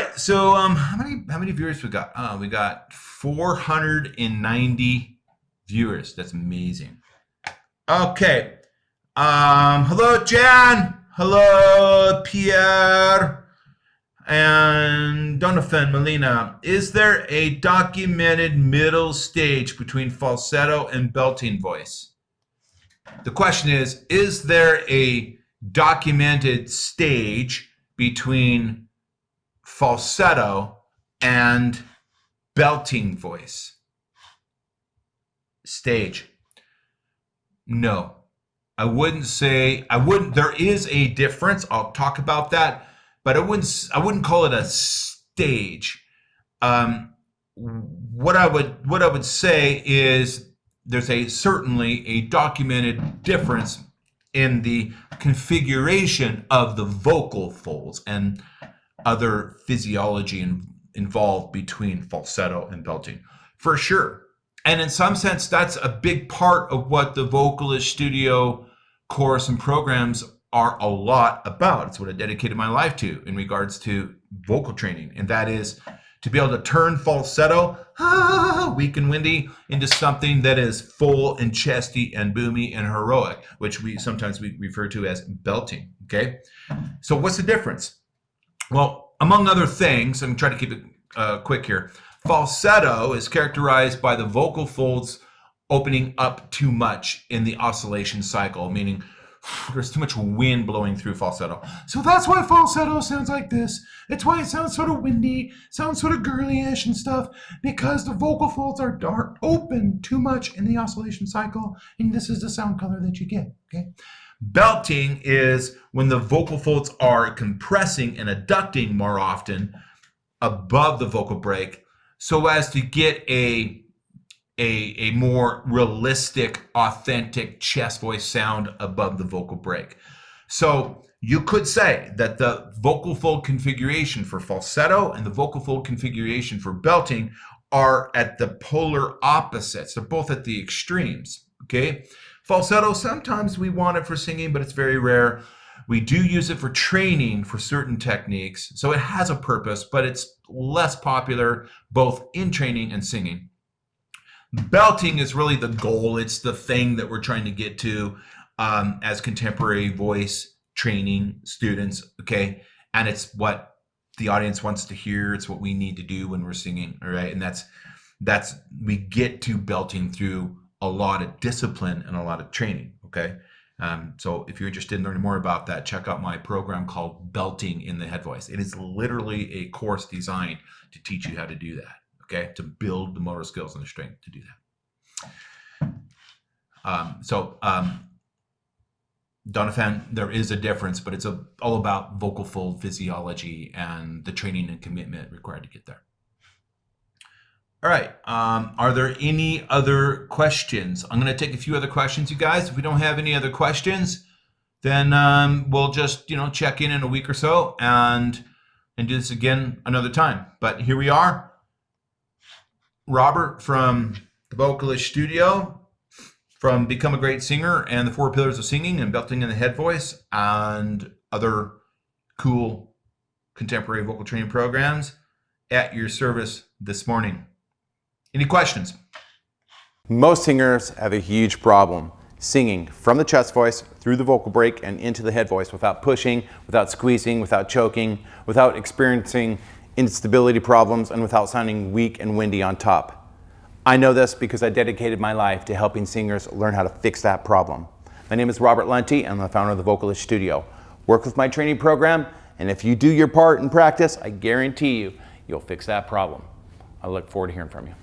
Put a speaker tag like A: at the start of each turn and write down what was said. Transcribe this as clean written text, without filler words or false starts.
A: right, so how many viewers we got? We got 490 viewers. That's amazing. Okay. Hello, Jan. Hello, Pierre. And Donovan Molina. Is there a documented middle stage between falsetto and belting voice? The question is there a documented stage between falsetto and belting voice? Stage. No. I wouldn't say, there is a difference. I'll talk about that, but I wouldn't call it a stage. What I would say is there's certainly a documented difference in the configuration of the vocal folds and other physiology involved between falsetto and belting, for sure. And in some sense, that's a big part of what the Vocalist Studio course and programs are a lot about. It's what I dedicated my life to in regards to vocal training, and that is to be able to turn falsetto, weak and windy, into something that is full and chesty and boomy and heroic, which we sometimes refer to as belting. Okay, so what's the difference? Well, among other things, I'm trying to keep it quick here. Falsetto is characterized by the vocal folds opening up too much in the oscillation cycle, meaning there's too much wind blowing through falsetto. So that's why falsetto sounds like this. It's why it sounds sort of windy, sounds sort of girly-ish and stuff, because the vocal folds are dark, open too much in the oscillation cycle, and this is the sound color that you get, okay? Belting is when the vocal folds are compressing and adducting more often above the vocal break, so as to get a more realistic, authentic chest voice sound above the vocal break. So you could say that the vocal fold configuration for falsetto and the vocal fold configuration for belting are at the polar opposites. They're both at the extremes, okay? Falsetto, sometimes we want it for singing, but it's very rare. We do use it for training for certain techniques, so it has a purpose, but it's less popular both in training and singing. Belting is really the goal. It's the thing that we're trying to get to as contemporary voice training students, okay? And it's what the audience wants to hear. It's what we need to do when we're singing, all right? And that's we get to belting through a lot of discipline and a lot of training, okay? So if you're interested in learning more about that, check out my program called Belting in the Head Voice. It is literally a course designed to teach you how to do that, okay? To build the motor skills and the strength to do that. Donovan, there is a difference, but it's all about vocal fold physiology and the training and commitment required to get there. All right, are there any other questions? I'm gonna take a few other questions, you guys. If we don't have any other questions, then we'll just, check in a week or so and do this again another time. But here we are. Robert from the Vocalist Studio, from Become a Great Singer and the 4 Pillars of Singing and Belting in the Head Voice and other cool contemporary vocal training programs at your service this morning. Any questions?
B: Most singers have a huge problem singing from the chest voice through the vocal break and into the head voice without pushing, without squeezing, without choking, without experiencing instability problems, and without sounding weak and windy on top. I know this because I dedicated my life to helping singers learn how to fix that problem. My name is Robert Lunte, and I'm the founder of the Vocalist Studio. Work with my training program, and if you do your part in practice, I guarantee you'll fix that problem. I look forward to hearing from you.